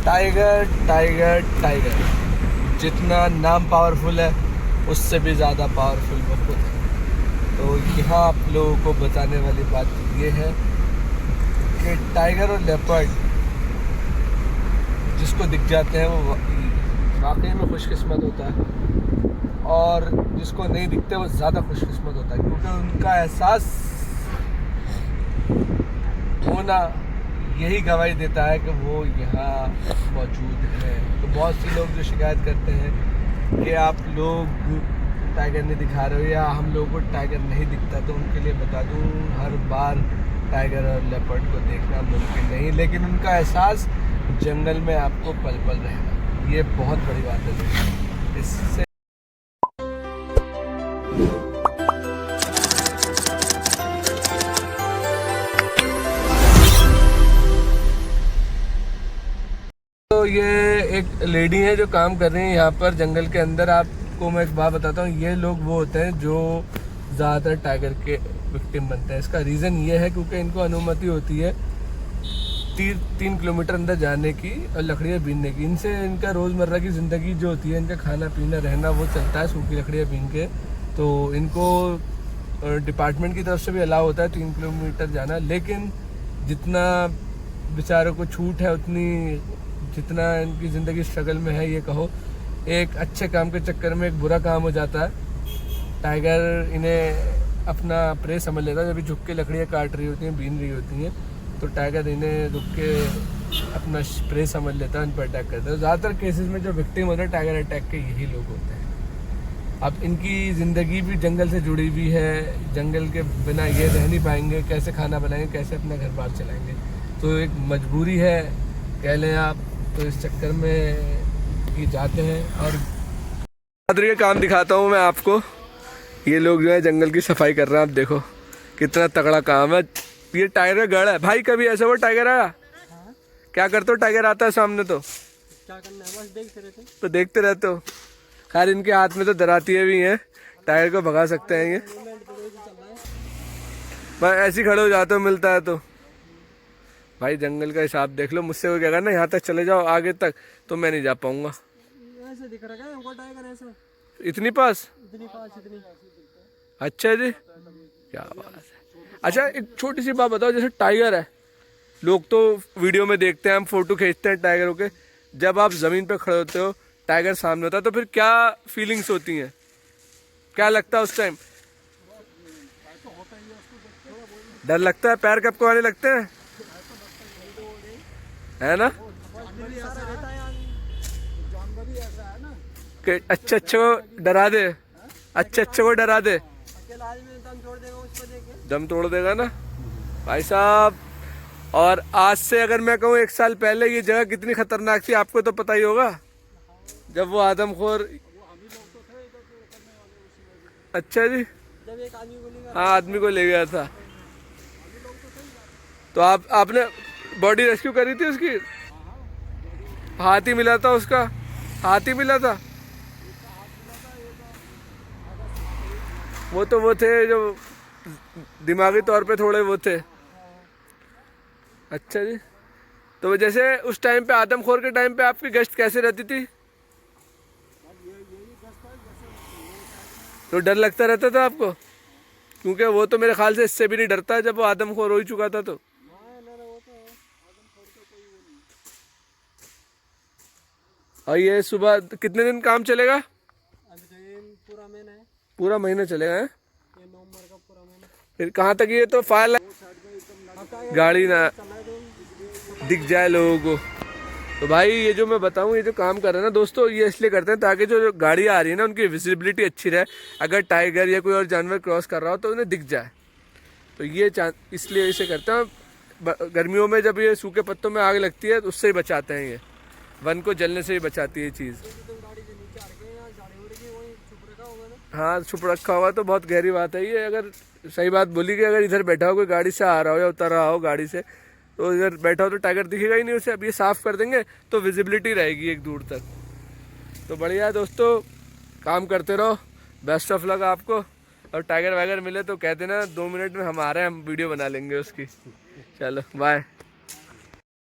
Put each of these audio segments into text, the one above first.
Tiger tiger tiger, जितना नाम powerful है उससे भी ज़्यादा पावरफुल वो खुद है। तो यहाँ आप लोगों को बताने वाली बात ये है कि टाइगर और लेपर्ड जिसको दिख जाते हैं वो वाकई में खुशकिस्मत होता है, और जिसको नहीं दिखते वो ज़्यादा खुशकिस्मत होता है, क्योंकि उनका एहसास होना यही गवाही देता है कि वो यहाँ मौजूद है। तो बहुत से लोग जो शिकायत करते हैं कि आप लोग टाइगर नहीं दिखा रहे हो या हम लोगों को टाइगर नहीं दिखता, तो उनके लिए बता दूं, हर बार टाइगर और लेपर्ड को देखना मुमकिन नहीं, लेकिन उनका एहसास जंगल में आपको पल पल रहेगा। ये बहुत बड़ी बात है। इससे तो ये एक लेडी है जो काम कर रही है यहाँ पर जंगल के अंदर। आपको मैं एक बात बताता हूँ, ये लोग वो होते हैं जो ज़्यादातर टाइगर के विक्टिम बनते हैं। इसका रीज़न ये है क्योंकि इनको अनुमति होती है 3 किलोमीटर अंदर जाने की और लकड़ियाँ बीनने की। इनसे इनका रोज़मर्रा की ज़िंदगी जो होती है, इनका खाना पीना रहना वो चलता है सूखी लकड़ियाँ बीन के। तो इनको डिपार्टमेंट की तरफ से भी अलाउ होता है 3 किलोमीटर जाना, लेकिन जितना बेचारों को छूट है उतनी जितना इनकी ज़िंदगी स्ट्रगल में है, ये कहो एक अच्छे काम के चक्कर में एक बुरा काम हो जाता है। टाइगर इन्हें अपना प्रे समझ लेता है। जब झुक के लकड़ियाँ काट रही होती हैं, बीन रही होती हैं, तो टाइगर इन्हें रुक के अपना प्रे समझ लेता है, उन पर अटैक करता है। ज़्यादातर केसेस में जो विक्टिम होते हैं टाइगर अटैक के यही लोग होते हैं। अब इनकी ज़िंदगी भी जंगल से जुड़ी हुई है, जंगल के बिना ये रह नहीं पाएंगे, कैसे खाना बनाएंगे, कैसे अपना घर बार चलाएंगे। तो एक मजबूरी है कह लें आप। तो इस चक्कर में ये जाते हैं। और बहादुरी का काम दिखाता हूँ मैं आपको। ये लोग जो है जंगल की सफाई कर रहे हैं। आप देखो कितना तगड़ा काम है। ये टाइगर गढ़ है भाई। कभी ऐसा वो टाइगर आया? क्या करते हो? टाइगर आता है सामने तो क्या करना है, बस देखते रहते। तो देखते रहते हो। खैर इनके हाथ में तो डराती भी हैं, टाइगर को भगा सकते हैं ये। बस ऐसे ही खड़े हो जाते हो मिलता है तो। भाई जंगल का हिसाब देख लो। मुझसे वो क्या करना, यहाँ तक चले जाओ आगे तक, तो मैं नहीं जा पाऊंगा। ऐसे दिख रहा है हमको टाइगर ऐसा, इतनी पास? इतनी। अच्छा जी, क्या बात है। अच्छा एक छोटी सी बात बताओ, जैसे टाइगर है, लोग तो वीडियो में देखते हैं, हम फोटो खींचते हैं टाइगरों के, जब आप जमीन पे खड़े होते हो टाइगर सामने होता है तो फिर क्या फीलिंग्स होती हैं, क्या लगता है उस टाइम? डर लगता है? पैर कपकपाने लगते हैं, है ना? कि अच्छे को डरा दे, अच्छे को डरा दे, दम तोड़ देगा ना भाई साहब। और आज से अगर मैं कहूँ 1 साल पहले ये जगह कितनी खतरनाक थी आपको तो पता ही होगा, जब वो आदमखोर। अच्छा जी, हाँ आदमी को ले गया था। तो आपने बॉडी रेस्क्यू करी थी उसकी? हाथी मिला था उसका? हाथी मिला था? वो तो वो थे जो दिमागी तौर पे थोड़े वो थे। अच्छा जी। तो जैसे उस टाइम पे आदमखोर के टाइम पे आपकी गश्त कैसे रहती थी? तो डर लगता रहता था आपको? क्योंकि वो तो मेरे ख्याल से इससे भी नहीं डरता जब वो आदमखोर हो ही चुका था। तो और ये सुबह कितने दिन काम चलेगा? पूरा महीना चलेगा है? फिर कहाँ तक ये तो फायर गाड़ी ना दिख जाए लोगों को। तो भाई ये जो मैं बताऊं, ये जो काम कर रहे हैं ना दोस्तों, ये इसलिए करते हैं ताकि जो गाड़ियाँ आ रही है ना उनकी विजिबिलिटी अच्छी रहे। अगर टाइगर या कोई और जानवर क्रॉस कर रहा हो तो उन्हें दिख जाए। तो ये इसलिए इसे करते हैं। गर्मियों में जब ये सूखे पत्तों में आग लगती है तो उससे ही बचाते हैं। ये वन को जलने से ही बचाती है ये चीज़। हाँ छुप रखा होगा तो बहुत गहरी बात है ये। अगर सही बात बोली कि अगर इधर बैठा हो, कोई गाड़ी से आ रहा हो या उतर रहा हो गाड़ी से, तो इधर बैठा हो तो टाइगर दिखेगा ही नहीं उसे। अब ये साफ़ कर देंगे तो विजिबिलिटी रहेगी एक दूर तक। तो बढ़िया है दोस्तों, काम करते रहो। बेस्ट ऑफ लक आपको। और टाइगर वाइगर मिले तो कह देना 2 मिनट में हम आ रहे हैं, हम वीडियो बना लेंगे उसकी। चलो बाय।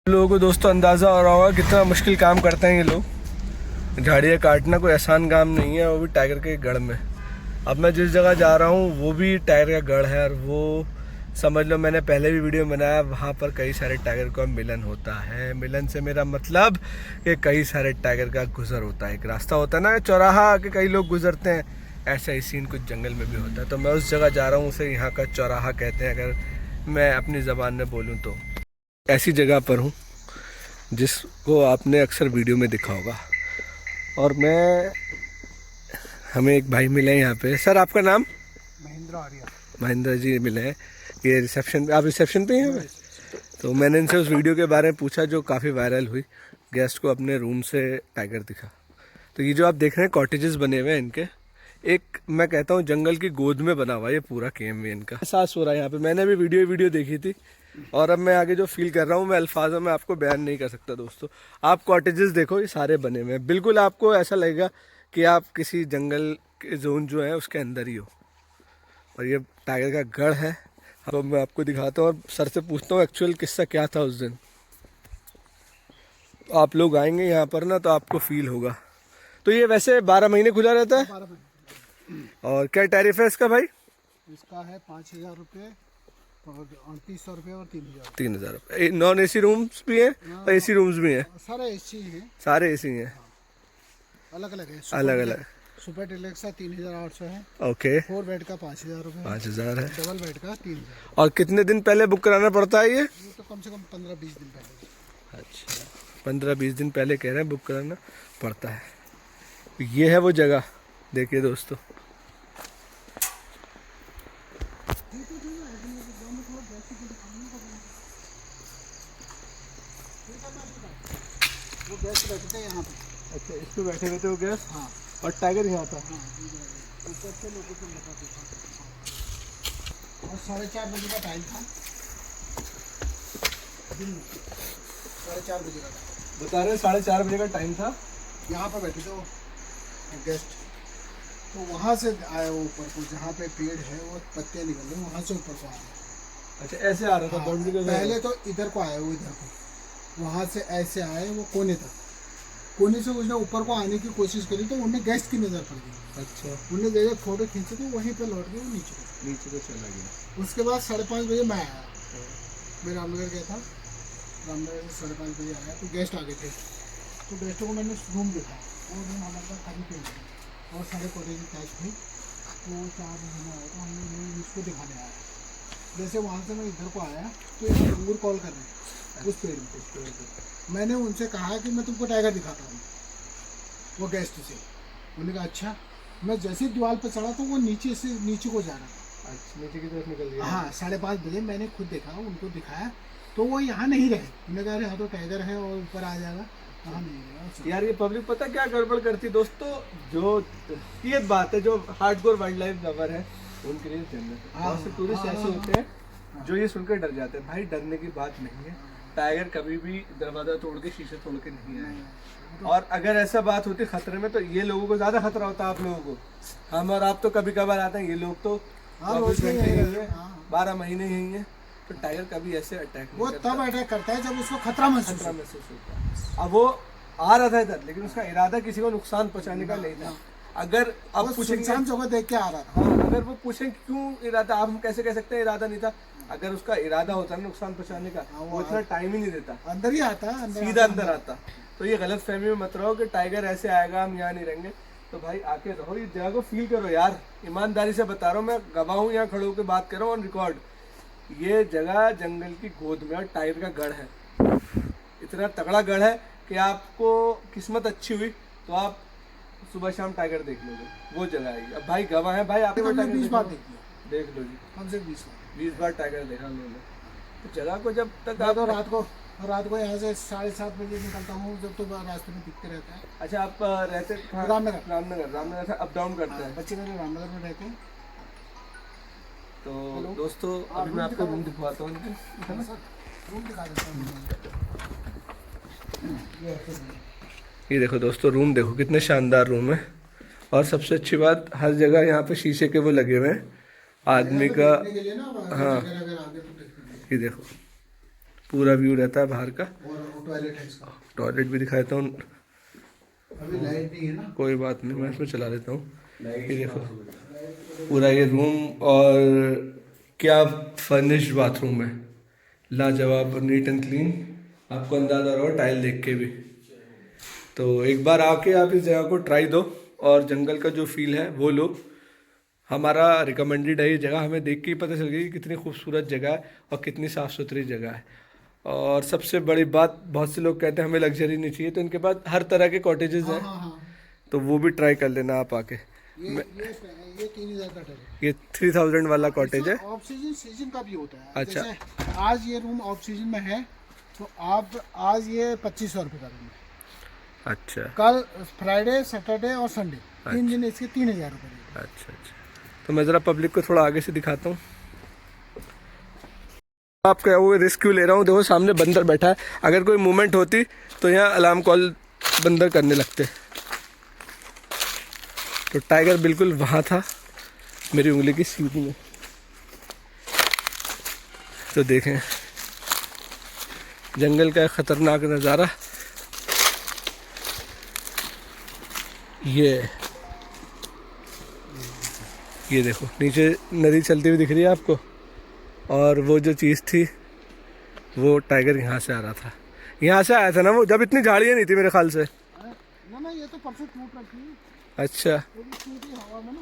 लोगों को दोस्तों अंदाज़ा हो रहा होगा कितना मुश्किल काम करते हैं ये लोग। झाड़ियाँ काटना कोई आसान काम नहीं है, वो भी टाइगर के गढ़ में। अब मैं जिस जगह जा रहा हूँ वो भी टाइगर का गढ़ है, और वो समझ लो मैंने पहले भी वीडियो बनाया, वहाँ पर कई सारे टाइगर का मिलन होता है। मिलन से मेरा मतलब कि कई सारे टाइगर का गुजर होता है। एक रास्ता होता है ना चौराहा के, कई लोग गुजरते हैं, ऐसा ही सीन कुछ जंगल में भी होता है। तो मैं उस जगह जा रहा हूँ, उसे यहाँ का चौराहा कहते हैं अगर मैं अपनी ज़बान में बोलूँ तो। ऐसी जगह पर हूँ जिसको आपने अक्सर वीडियो में देखा होगा। और हमें एक भाई मिले यहाँ पे। सर आपका नाम? महेंद्र आर्या। महेंद्र जी मिले हैं ये रिसेप्शन पे। आप रिसेप्शन पे ही हैं? तो मैंने इनसे उस वीडियो के बारे में पूछा जो काफ़ी वायरल हुई, गेस्ट को अपने रूम से टाइगर दिखा। तो ये जो आप देख रहे हैं कॉटेजेस बने हुए हैं इनके, एक मैं कहता हूँ जंगल की गोद में बना हुआ है ये पूरा केम इनका। एहसास हो रहा है यहाँ पे, मैंने भी वीडियो देखी थी, और अब मैं आगे जो फील कर रहा हूँ मैं अल्फाजों में आपको बयान नहीं कर सकता दोस्तों। आप कॉटेजेस देखो, ये सारे बने हुए हैं, बिल्कुल आपको ऐसा लगेगा कि आप किसी जंगल के जोन जो है उसके अंदर ही हो। और ये टाइगर का गढ़ है। अब मैं आपको दिखाता हूँ और सर से पूछता हूँ एक्चुअल किस्सा क्या था उस दिन। तो आप लोग आएंगे यहाँ पर ना तो आपको फील होगा। तो ये वैसे 12 महीने खुला रहता है? 12 महीने। और क्या टैरिफ है इसका भाई? इसका है 5,000 रुपये और 3800 रुपये और 3,000। 3,000 रुपये। नॉन AC रूम्स भी हैं और AC रूम्स भी हैं? सारे एसी हैं। सारे AC हैं? अलग अलग है। अलग अलग। सुपर डिलक्स का 3,800 है। ओके। 4 बेड का 5,000 रुपये। 5,000 है। डबल बेड का 3,000। और कितने दिन पहले बुक कराना पड़ता है ये? तो कम से कम 15-20 दिन पहले। अच्छा, 15-20 दिन पहले कह रहे हैं बुक कराना पड़ता है। ये है वो जगह, देखिए दोस्तों। वो गेस्ट बैठते हैं यहाँ पे। अच्छा, इस पे बैठे हुए थे वो गेस्ट? हाँ। और टाइगर यहाँ था? ऊपर से लोकेशन बता देता। और 4:30 बजे का टाइम था दिन में। 4:30 बजे का टाइम बता रहे 4:30 बजे का टाइम था। यहाँ पर बैठे थे वो गेस्ट। तो वहाँ से आए वो ऊपर को, जहाँ पे पेड़ है वो पत्ते निकल रहे, वहाँ से ऊपर को आए। अच्छा, ऐसे आ रहा था? हाँ, पहले तो इधर को आए वो, इधर को, वहाँ से ऐसे आए वो कोने तक। कोने से उसने ऊपर को आने की कोशिश करी तो उन्हें गेस्ट की नज़र पड़ गई। अच्छा। उन्हें जगह फोटो खींचे तो वहीं पे लौट गए वो नीचे को चला गया। उसके बाद 5:30 बजे मैं आया। मैं रामनगर गया था, रामनगर से 5:30 बजे आया तो गेस्ट आ गए थे। तो गेस्टों को मैंने रूम दिखाया, वो रूम हमारे पास खाली पे और सारे कॉटेज अटैच थे। तो 4 महीने आया तो हमने इसको दिखाने आया। जैसे वहाँ से मैं इधर को आया तो यहाँ अंगूर कॉल कर रहे हैं उस पेड़ में। मैंने उनसे कहा कि मैं तुमको टाइगर दिखाता हूँ, वो गेस्ट से। उन्होंने कहा अच्छा। मैं जैसे दीवार पर चढ़ा तो वो नीचे से नीचे को जा रहा था। अच्छा, नीचे की तरफ निकल गया। हाँ, 5:30 बजे मैंने खुद देखा, उनको दिखाया तो वो यहाँ नहीं रहे। उन्होंने कहा अरे हाँ तो टाइगर है और ऊपर आ जाएगा, कहाँ नहीं रहेगा। यार ये पब्लिक पता क्या गड़बड़ करती दोस्तों, जो ये बात है, जो हार्डकोर वाइल्ड लाइफ लवर है उनके लिए जन्नत है। बहुत से टूरिस्ट ऐसे होते हैं जो ये सुनकर डर जाते हैं। भाई डरने की बात नहीं है, टाइगर कभी भी दरवाजा तोड़ के शीशे तोड़ के नहीं आए। और अगर ऐसा बात होती खतरे में तो ये लोगों को ज्यादा खतरा होता है आप लोगों को। हम और आप तो कभी कभार आते हैं, ये लोग तो 24 घंटे यही है, 12 महीने यही है। तो टाइगर कभी ऐसे अटैक वो तब अटैक करता है जब उसको खतरा महसूस होता है। अब वो आ रहा था इधर, लेकिन उसका इरादा किसी को नुकसान पहुंचाने का नहीं था। अगर आप पूछेंगे, जगह देख के आ रहा था। हाँ, अगर वो पूछें क्यों इरादा, आप हम कैसे कह सकते हैं इरादा नहीं था। अगर उसका इरादा होता ना नुकसान पहुंचाने का, वो इतना टाइम ही नहीं देता, अंदर ही आता, सीधा अंदर आता। तो ये गलत फहमी में मत रहो कि टाइगर ऐसे आएगा हम यहाँ नहीं रहेंगे। तो भाई आके रहो, ये जगह को फील करो यार। ईमानदारी से बता रहा हूँ, मैं गवाह हूँ, यहाँ खड़े होकर बात कर रहा हूँ ऑन रिकॉर्ड। ये जगह जंगल की गोद में और टाइगर का गढ़ है। इतना तगड़ा गढ़ है कि आपको किस्मत अच्छी हुई तो आप सुबह शाम टाइगर देख लोगे। वो जगह है। अब भाई गवाह है भाई, आपने 20 बार देख लो जी, कम से 20 बार टाइगर देखा उन्होंने। तो जगह को जब तक आप तो रात को यहाँ से 7:30 बजे निकलता हूँ, जब तो रास्ते में दिखते रहता है। अच्छा, आप रहते रामनगर से अप डाउन करते हैं? बच्चे मेरे रामनगर में रहते हैं। तो दोस्तों अभी मैं आपको रूम दिखवाता हूँ। रूम दिखा देता हूँ। ये देखो दोस्तों, रूम देखो कितने शानदार रूम है। और सबसे अच्छी बात, हर जगह यहाँ पे शीशे के वो लगे हुए हैं आदमी का। हाँ, ये देखो पूरा व्यू रहता है बाहर का। और टॉयलेट है इसका। टॉयलेट भी दिखाता हूँ, अभी लाइट नहीं है ना। कोई बात नहीं, मैं इसमें चला लेता हूँ। ये देखो पूरा ये रूम, और क्या फर्निश्ड बाथरूम है, लाजवाब, नीट एंड क्लीन। आपको अंदाजा होगा टाइल देख के भी। तो एक बार आके आप इस जगह को ट्राई दो और जंगल का जो फील है वो लो। हमारा रिकमेंडेड है ये जगह, हमें देख के ही पता चल गई कि कितनी खूबसूरत जगह है और कितनी साफ़ सुथरी जगह है। और सबसे बड़ी बात, बहुत से लोग कहते हैं हमें लग्जरी नहीं चाहिए, तो इनके पास हर तरह के कॉटेजेस हैं, तो वो भी ट्राई कर लेना आप आके। ये 3000 का है। ये 3000 वाला कॉटेज है। ऑफ सीजन का भी होता है। अच्छा। जैसे आज ये रूम ऑफ सीजन में है, तो आप आज ये 2500 रुपये का रूम है। अच्छा कल फ्राइडे, सैटरडे और संडे 3 दिन इसके 3000 रुपये। अच्छा, तो मैं ज़रा पब्लिक को थोड़ा आगे से दिखाता हूँ। आप क्या वो रिस्क क्यों ले रहा हूँ? देखो सामने बंदर बैठा है, अगर कोई मूवमेंट होती तो यहाँ अलार्म कॉल बंदर करने लगते। तो टाइगर बिल्कुल वहाँ था, मेरी उंगली की सीधी में। तो देखें जंगल का खतरनाक नज़ारा। ये देखो नीचे नदी चलती हुई दिख रही है आपको, और वो जो चीज़ थी वो टाइगर यहाँ से आ रहा था, यहाँ से आया था ना वो, जब इतनी झाड़ियाँ नहीं थी मेरे ख्याल से। ना ये तो परसों टूट रखी है। अच्छा हवा में ना,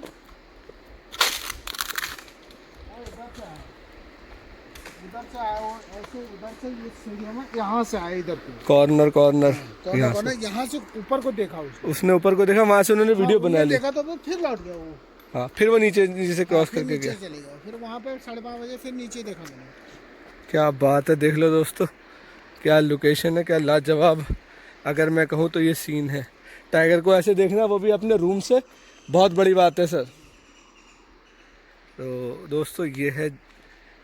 इधर से आया वो ऐसे, इधर से ये सीढ़ियों में यहाँ से आया, इधर पे कॉर्नर यहाँ से ऊपर को देखा उसने ऊपर को देखा, वहाँ से उन्होंने वीडियो बना ली। देखा तो फिर लौट गया वो। हाँ, फिर वो नीचे से क्रॉस करके गया। चले गया फिर वहाँ पे 5:30 बजे फिर नीचे देखा मैंने। क्या बात है, देख लो दोस्तों, क्या लोकेशन है, क्या लाजवाब। अगर मैं कहूँ तो ये सीन है। टाइगर को ऐसे देखना, वो भी अपने रूम से, बहुत बड़ी बात है सर। तो दोस्तों ये है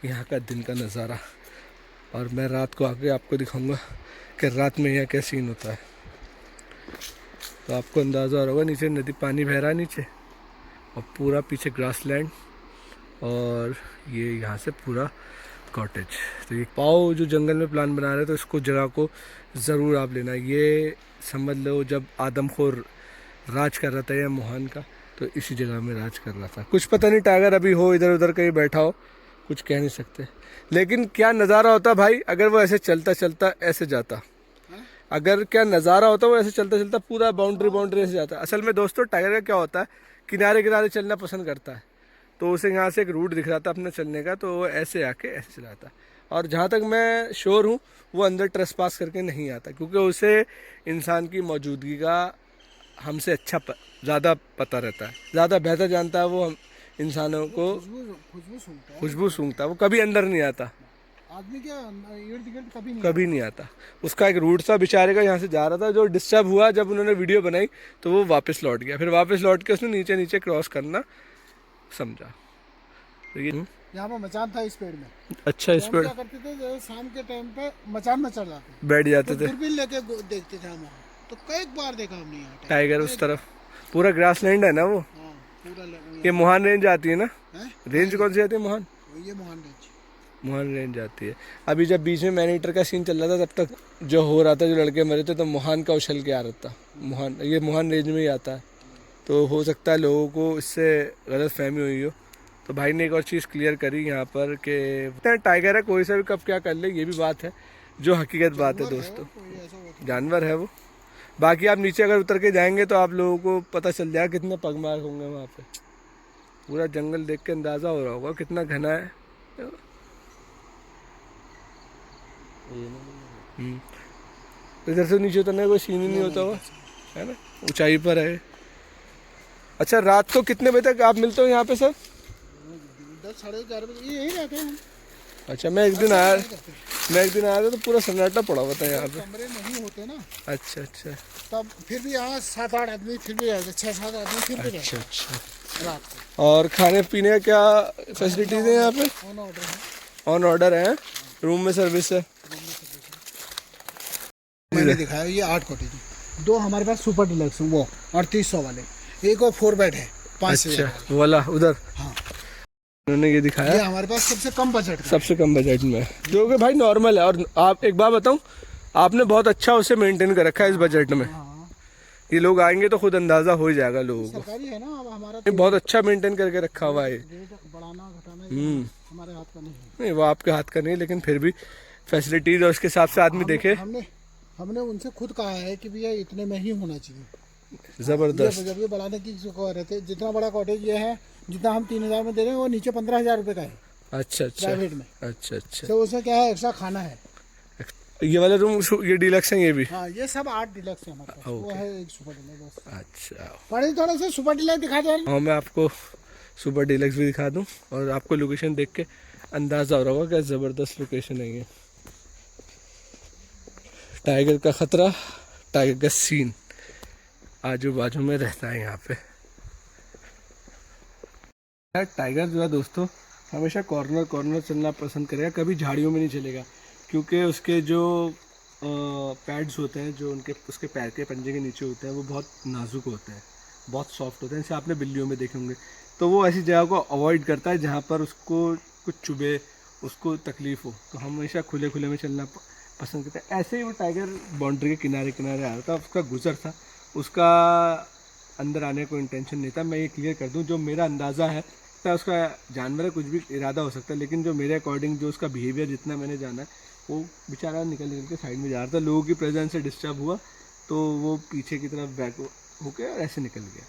यहाँ का दिन का नज़ारा, और मैं रात को आके आपको दिखाऊंगा कि रात में यहाँ क्या सीन होता है। तो आपको अंदाज़ा होगा, नीचे नदी, पानी बह रहा है नीचे, और पूरा पीछे ग्रासलैंड, और ये यहाँ से पूरा कॉटेज। तो ये पाओ जो जंगल में प्लान बना रहे हैं, तो इसको जगह को ज़रूर आप लेना। ये समझ लो जब आदमखोर राज कर रहा था या मोहन का, तो इसी जगह में राज कर रहा था। कुछ पता नहीं टाइगर अभी हो इधर उधर कहीं बैठा हो, कुछ कह नहीं सकते, लेकिन क्या नज़ारा होता भाई अगर वो ऐसे चलता चलता ऐसे जाता। अगर क्या नज़ारा होता वो ऐसे चलता चलता पूरा बाउंड्री ऐसे जाता। असल में दोस्तों टाइगर का क्या होता है, किनारे किनारे चलना पसंद करता है, तो उसे यहाँ से एक रूट दिख रहा था अपने चलने का, तो वो ऐसे आके ऐसे चलाता। और जहाँ तक मैं श्योर हूँ वो अंदर ट्रेसपास करके नहीं आता, क्योंकि उसे इंसान की मौजूदगी का हमसे अच्छा ज़्यादा पता रहता है, ज़्यादा बेहतर जानता है वो हम इंसानों को। खुशबू सूंघता है, वो कभी अंदर नहीं आता। आदमी क्या इर्द गिर्द कभी नहीं आता। उसका एक रूट सा बेचारे का यहाँ से जा रहा था, जो डिस्टर्ब हुआ जब उन्होंने वीडियो बनाई, तो वो वापस लौट गया। फिर वापस लौट के उसने नीचे नीचे क्रॉस करना समझा। तो ये यहाँ पर मचान था इस पेड़ में। अच्छा, इस पेड़ क्या करते थे, शाम के टाइम पे मचान में चढ़ जाते, बैठ जाते थे, दूरबीन लेके देखते थे हम वहाँ। तो कई बार देखा हमने यहाँ टाइगर। उस तरफ पूरा ग्रासलैंड है ना वो। पूरा ये मोहन रेंज आती है ना? रेंज कौन सी आती है? मोहन, ये मोहन रेंज। मोहन रेंज आती है। अभी जब बीच में मैनीटर का सीन चल रहा था, तब तक जो हो रहा था, जो लड़के मरे थे, तो मोहन का उछल के आ रहा था। मोहन, ये मोहन रेंज में ही आता है। तो हो सकता है लोगों को इससे गलत फहमी हुई हो। तो भाई ने एक और चीज़ क्लियर करी यहाँ पर कि टाइगर है, कोई सा भी कब क्या कर ले, ये भी बात है, जो हकीकत बात है दोस्तों। जानवर है वो। बाकी आप नीचे अगर उतर के जाएंगे तो आप लोगों को पता चल जाएगा कितने पगमार होंगे वहाँ पे। पूरा जंगल देख के अंदाज़ा हो रहा होगा कितना घना है। इधर से नीचे उतरने का कोई सीन ही नहीं होता हुआ, है ना, ऊंचाई पर है। अच्छा, रात को कितने बजे तक आप मिलते हो यहाँ पे सर? 10 साढ़े 11 बजे यही रहते हैं। अच्छा, मैं एक दिन आया था तो पूरा सन्नाटा पड़ा हुआ था यहाँ पे। कमरे नहीं होते ना। अच्छा अच्छा। तब फिर भी यहाँ 7-8 आदमी फिर भी रहते, 6-7 आदमी फिर भी रहते। अच्छा अच्छा। रात को। और खाने पीने का क्या फैसिलिटीज है यहाँ पे? ऑन ऑर्डर है। ऑन ऑर्डर है, रूम में सर्विस है। मैंने दिखाया ये 8 कॉटेज, 2 हमारे पास सुपर डिलक्स वो 3800 वाले, एक और 4 बेड है 5 अच्छा वाला उधर। हाँ, उन्होंने ये दिखाया। ये हमारे पास सबसे कम बजट का, सबसे कम बजट में, जो कि भाई नॉर्मल है। और आप एक बात बताऊं, आपने बहुत अच्छा उसे मेंटेन कर रखा है इस बजट में। हाँ ये लोग आएंगे तो खुद अंदाजा हो ही जाएगा लोगों को। सरकारी है ना, अब हमारा ये बहुत अच्छा मेंटेन करके रखा हुआ है। रेट बढ़ाना घटाना ये हमारे हाथ का नहीं है। नहीं वो आपके हाथ का नहीं, लेकिन फिर भी फैसिलिटीज और उसके हिसाब से आदमी देखे। हमने उनसे खुद कहा है कि भैया इतने में ही होना चाहिए। जबरदस्त। जब ये बढ़ाने की कह रहे थे, जितना बड़ा कॉटेज ये है, जितना हम 3000 में दे रहे हैं वो नीचे 15,000 रुपये का है अच्छा अच्छा प्राइवेट में। अच्छा। तो उसमें क्या है, एक्स्ट्रा खाना है। ये वाला रूम ये डिलक्स है ये भी? हाँ ये सब 8 डिलक्स है हमारे पास। वो है एक सुपर डिलक्स बस। अच्छा पढ़े थोड़े से सुपर डिलक्स दिखा दो। हाँ मैं आपको सुपर डिलक्स भी दिखा दूँ और आपको लोकेशन देख के अंदाज़ा हो रहा होगा क्या ज़बरदस्त लोकेशन है ये। टाइगर का खतरा, टाइगर का सीन आजू बाजू में रहता है यहाँ पे। टाइगर जो है दोस्तों हमेशा कॉर्नर चलना पसंद करेगा, कभी झाड़ियों में नहीं चलेगा, क्योंकि उसके जो पैड्स होते हैं जो उसके पैर के पंजे के नीचे होते हैं वो बहुत नाजुक होते हैं, बहुत सॉफ्ट होते हैं। जैसे आपने बिल्लियों में देखे होंगे। तो वो ऐसी जगह को अवॉइड करता है जहाँ पर उसको कुछ चुभे, उसको तकलीफ हो। तो हम हमेशा खुले में चलना पसंद करते हैं। ऐसे ही वो टाइगर बाउंड्री के किनारे आ रहा था, उसका गुजर था, उसका अंदर आने को इंटेंशन नहीं था। मैं ये क्लियर कर दूं, जो मेरा अंदाज़ा है उसका जानवर है, कुछ भी इरादा हो सकता है, लेकिन जो मेरे अकॉर्डिंग जो उसका बिहेवियर जितना मैंने जाना है, वो बेचारा निकल के साइड में जा रहा था। लोगों की प्रेजेंस से डिस्टर्ब हुआ तो वो पीछे की तरफ बैक होके और ऐसे निकल गया।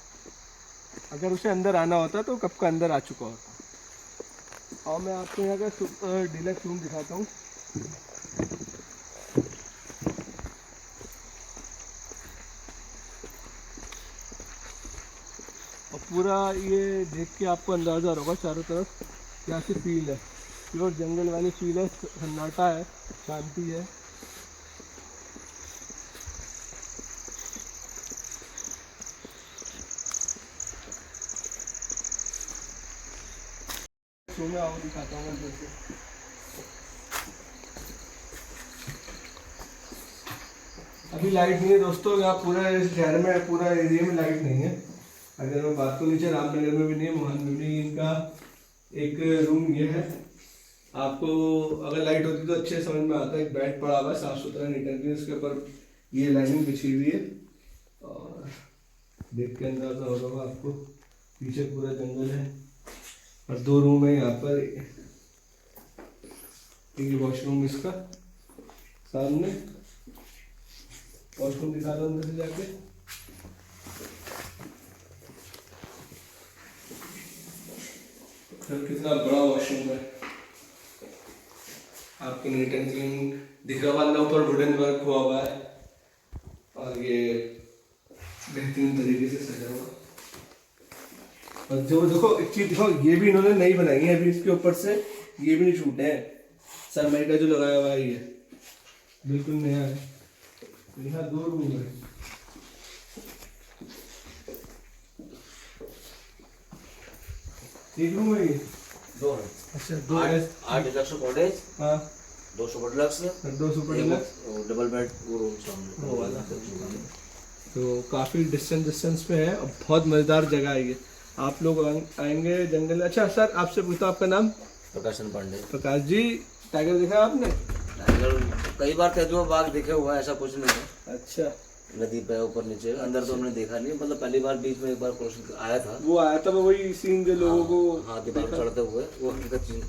अगर उसे अंदर आना होता तो कब का अंदर आ चुका होता। और मैं आपको यहाँ का डिलक्स रूम दिखाता हूँ। और पूरा ये देख के आपको अंदाज़ा होगा चारों तरफ क्या सी फील है। प्योर जंगल वाली फील है, सन्नाटा है, शांति है। मैं आओ दिखाता हूँ अंदर से। अभी लाइट नहीं है दोस्तों, यहाँ पूरा इस शहर में पूरा एरिया में लाइट नहीं है। अगर मैं बात को नीचे रामनगर में भी नहीं है, मोहन में भी नहीं। इनका एक रूम ये है। आपको अगर लाइट होती तो अच्छे समझ में आता है। एक बेड पड़ा हुआ है साफ सुथरा नीट एंड क्लीन, उसके ऊपर ये लाइनिंग बिछी हुई है और देख के अंदाजा हो रहा होगा आपको। पीछे पूरा जंगल है और 2 रूम है यहाँ पर। ये वॉशरूम इसका सामने, वॉशरूम दिखा दो अंदर से जाके। कितना बड़ा वॉशरूम है, आपको नीट एंड क्लीन दिख रहा है। ऊपर वुडन वर्क हुआ हुआ है और ये बेहतरीन तरीके से सजा हुआ। और जो देखो एक चीज देखो, ये भी इन्होंने नई बनाई है अभी, इसके ऊपर से ये भी नहीं छूटे हैं। सरमाई का जो लगाया हुआ है ये बिल्कुल नया है। यहाँ 2 रूम है। एक रूम है ये 2 है। अच्छा 2 है। 8 डिलक्स कॉटेज, हाँ 2 super deluxe, 2 super deluxe, double bed वो रूम सामने वो वाला। तो काफ़ी डिस्टेंस पे है और बहुत मज़ेदार जगह है ये। आप लोग आएंगे जंगल। अच्छा सर आपसे पूछता हूँ, आपका नाम? प्रकाशन पांडे। प्रकाश जी, टाइगर देखा आपने? टाइगर कई बार तेंदुआ बाघ देखे हुआ है, ऐसा कुछ नहीं है। अच्छा नदी पे ऊपर नीचे, अंदर तो हमने देखा नहीं, मतलब पहली बार बीच में एक बार कोशिश आया था। वो आया था, वही सीन जो लोगों को हाँ दीवार चढ़ते हुए, वो हकीकत चीज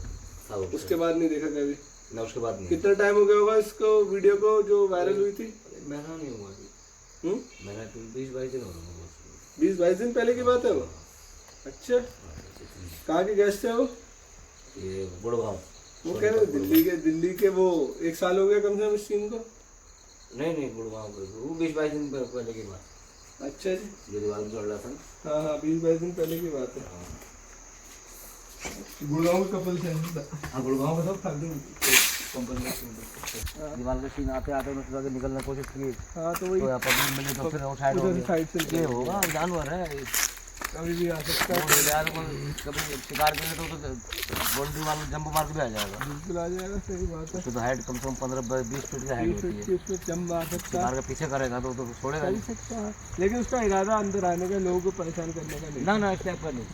था। उसके बाद नहीं देखा कभी? ना उसके बाद नहीं। कितना टाइम हो गया होगा इसको वीडियो को जो वायरल हुई थी? महीना नहीं हुआ अभी, महीना 20-22 दिन हो रहा है। 20-22 दिन पहले की बात है वो? अच्छा, कहाँ के गेस्ट है वो? ये गुड़गांव। वो कह रहे दिल्ली के वो 1 साल हो गया कम से कम इस सीन को? नहीं गुड़गांव पे, वो 20-22 दिन पहले की बात। अच्छा जी, जो दीवार में चढ़ रहा था। हाँ 20-22 दिन पहले की बात है। गुड़गांव के कपल से। हाँ गुड़गांव में सब फालतू कंपनी दीवार के सीन आते उन्होंने निकलने की कोशिश की। हाँ तो वही पब्लिक मिले तो फिर साइड से ये होगा, जानवर है कभी भी आ सकता है। यार कभी शिकार के लिए तो बाउंड्री वाला जंप मार के भी आ जाएगा। बिल्कुल आ जाएगा, सही बात है। तो हाइट कम से कम 15-20 फीट की हाइट होती है। 20 फीट जंप आ सकता है। शिकार के पीछे करेगा तो छोड़ेगा नहीं सकता है, लेकिन उसका इरादा अंदर आने का, लोगों को परेशान करने का नहीं। ना इस टाइप का नहीं।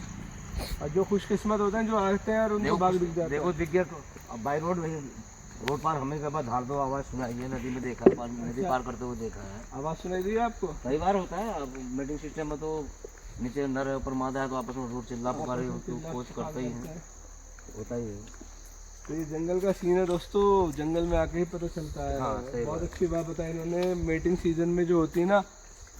और जो खुशकिस्मत होते हैं जो आते हैं और उनको बाघ दिख जाता है। देखो दिख गया तो अब बाई रोड वही रोड पार होने के बाद धाड़ दो आवाज सुनाई है, नदी में देखा है, नदी पार करते हुए देखा है। आवाज सुनाई दी आपको? कई बार होता है। अब मीटिंग सिस्टम में तो नीचे नर है ऊपर मादा है, तो आपस में रोड चिल्ला पुकारे कोच करते ही है, होता ही है। तो ये जंगल का सीन है दोस्तों, जंगल में आके ही पता चलता है। हाँ, सही बहुत बात। अच्छी बात बताई इन्होंने। मेटिंग सीजन में जो होती है ना,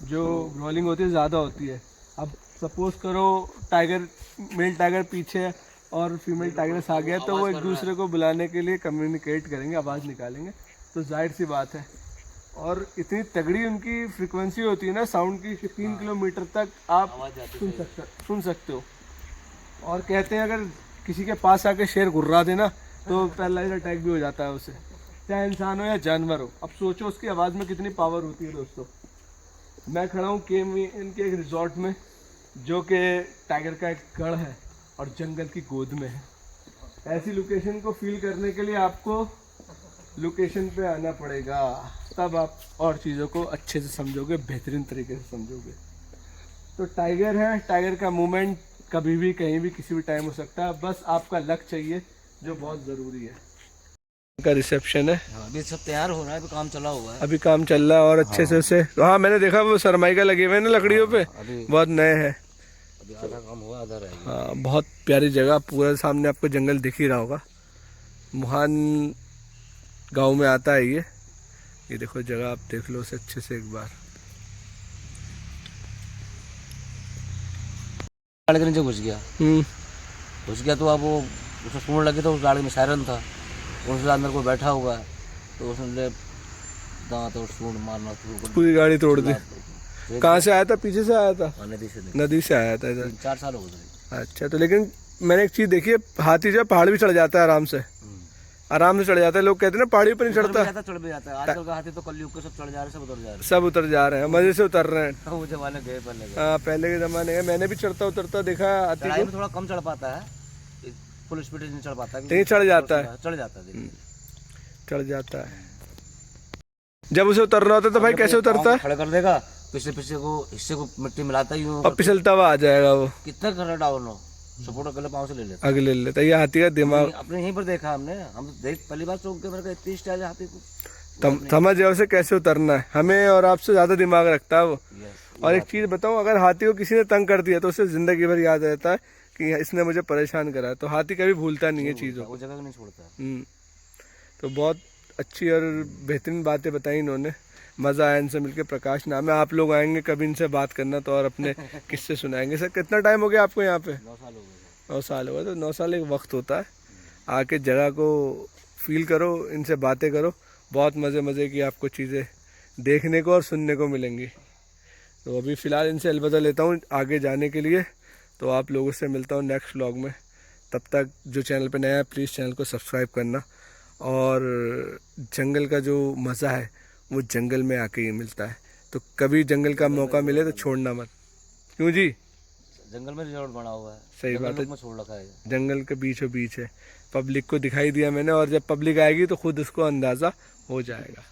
जो ग्रोलिंग होती है ज़्यादा होती है। अब सपोज करो टाइगर, मेल टाइगर पीछे है और फीमेल टाइगर आ गया, तो वो एक दूसरे को बुलाने के लिए कम्युनिकेट करेंगे, आवाज़ निकालेंगे, तो जाहिर सी बात है। और इतनी तगड़ी उनकी फ्रिक्वेंसी होती है ना साउंड की कि 3 किलोमीटर तक आप सुन सकते हो। और कहते हैं अगर किसी के पास आके शेर घुर्रा देना तो पैरालाइज अटैक भी हो जाता है उसे, चाहे इंसान हो या जानवर हो। अब सोचो उसकी आवाज़ में कितनी पावर होती है दोस्तों। मैं खड़ा हूँ इनके एक रिजॉर्ट में, जो कि टाइगर का एक गढ़ है और जंगल की गोद में है। ऐसी लोकेशन को फील करने के लिए आपको लोकेशन पे आना पड़ेगा, तब आप और चीज़ों को अच्छे से समझोगे, बेहतरीन तरीके से समझोगे। तो टाइगर है, टाइगर का मूवमेंट कभी भी कहीं भी किसी भी टाइम हो सकता है, बस आपका लक चाहिए, जो बहुत ज़रूरी है। का रिसेप्शन है, हाँ, अभी सब तैयार हो रहा है, अभी काम चला हुआ है। अभी काम चल रहा है और अच्छे से उसे, हाँ मैंने देखा वो सरमाइका लगे हुए हैं ना लकड़ियों पे, अभी बहुत नए हैं। अभी आधा काम हुआ, आधा रह गया। हाँ बहुत प्यारी जगह, पूरा सामने आपको जंगल दिख ही रहा होगा। मुहान गांव में आता है ये देखो जगह, आप देख लो उसे अच्छे से एक बार। गाड़ी के नीचे घुस गया, तो अब वो उसे सूंड लगी, तो उस गाड़ी में सायरन था, उसके अंदर कोई बैठा हुआ है, तो उसने दांत और सूंड मारना शुरू कर पूरी गाड़ी तोड़ दी। दिया। कहाँ से आया था? पीछे से आया था? नदी से नदी से आया था इधर। 4 साल हो गए। अच्छा, तो लेकिन मैंने एक चीज देखी है, हाथी जो है पहाड़ भी चढ़ जाता है आराम से, आराम से चढ़ जाता है। लोग कहते हैं ना पहाड़ी पर नहीं चढ़ता, चढ़ भी जाता है। आजकल का हाथी तो कलयुग के सब चढ़ जा रहे हैं, सब उतर जा रहे सब उतर जा रहे हैं, मजे से उतर रहे हैं। हैं। वो जमाने गए पहले के। हाँ पहले के जमाने में मैंने भी चढ़ता उतरता देखा है हाथी चढ़ाई को। में थोड़ा कम चढ़ पाता है, फुल स्पीड नहीं चढ़ पाता, नहीं चढ़ जाता है, चढ़ जाता है। चढ़ जाता है। जब उसे उतरना होता है तो भाई कैसे उतरता है? खड़ा कर देगा, पिछले हिस्से को मिट्टी मिलाता ही हूँ, और फिसलता हुआ आ जाएगा वो, कितना कर डाउन हो, सपोर्ट अगले पाँव से ले लेता। अगले लेता है। ये हाथी का दिमाग अपने यहीं पर देखा हमने, हम देख पहली बार चौक के मेरे को इतनी स्टाइल है हाथी को। समझ जाओ उसे कैसे उतरना है। हमें और आपसे ज्यादा दिमाग रखता है वो। और एक चीज बताऊं, अगर हाथी को किसी ने तंग कर दिया तो उसे जिंदगी भर याद रहता है कि इसने मुझे परेशान करा। तो हाथी कभी भूलता नहीं है चीजों को, वो जगह नहीं छोड़ता। तो बहुत अच्छी और बेहतरीन बातें बताई इन्होंने, मज़ा आया इनसे मिलकर। प्रकाश नाम है, आप लोग आएंगे कभी इनसे बात करना तो और अपने किस्से सुनाएंगे। सर कितना टाइम हो गया आपको यहाँ पे? 9 साल हो गए। 9 साल हो गए। तो 9 साल एक वक्त होता है, आके जगह को फील करो, इनसे बातें करो, बहुत मज़े की आपको चीज़ें देखने को और सुनने को मिलेंगी। तो अभी फ़िलहाल इनसे अलविदा लेता हूँ आगे जाने के लिए, तो आप लोगों से मिलता हूँ नेक्स्ट व्लॉग में। तब तक जो चैनल पे नया है प्लीज़ चैनल को सब्सक्राइब करना, और जंगल का जो मज़ा है वो जंगल में आके ही मिलता है। तो कभी जंगल का मौका मिले तो छोड़ना मत। क्यों जी? जंगल में रिजॉर्ट बना हुआ है, सही बात है, में छोड़ रखा है। जंगल के बीचों बीच है, पब्लिक को दिखाई दिया मैंने, और जब पब्लिक आएगी तो खुद उसको अंदाज़ा हो जाएगा।